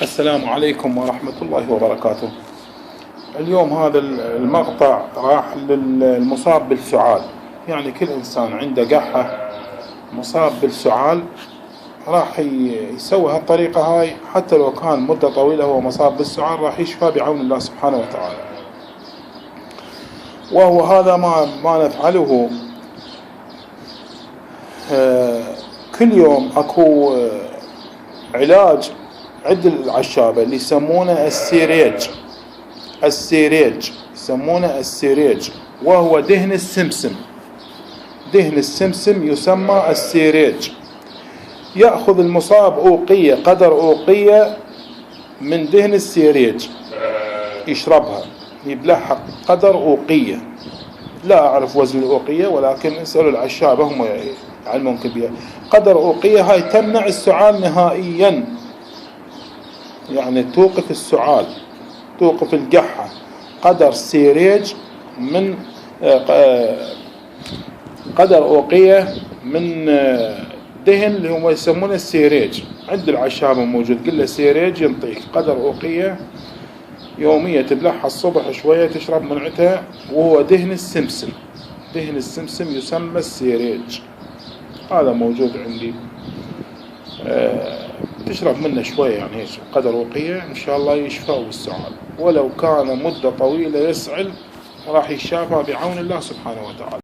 السلام عليكم ورحمة الله وبركاته. اليوم هذا المقطع راح للمصاب بالسعال. يعني كل إنسان عنده قحة مصاب بالسعال راح يسوي هالطريقة هاي، حتى لو كان مدة طويلة هو مصاب بالسعال راح يشفى بعون الله سبحانه وتعالى. وهو هذا ما نفعله كل يوم. أكو علاج عند العشابة اللي يسمونه السيريج يسمونه السيريج، وهو دهن السمسم يسمى السيريج. يأخذ المصاب أوقية، قدر أوقية من دهن السيريج يشربها، يبلعها قدر أوقية. لا أعرف وزن الأوقية، ولكن اسألوا العشابة هم يعلمون بها. قدر أوقية هاي تمنع السعال نهائيا، يعني توقف السعال، توقف القحة. قدر سيريج من قدر أوقية من دهن اللي هم يسمونه السيريج. عند العشابة موجود، قل له سيريج ينطيك قدر أوقية يومية، تبلعها الصبح شوية تشرب منعتها، وهو دهن السمسم يسمى السيريج. هذا موجود عندي، تشرب منه شوية يعني هيك قدر وقية، إن شاء الله يشفى بالسعال. ولو كان مدة طويلة يسعل راح يشافى بعون الله سبحانه وتعالى.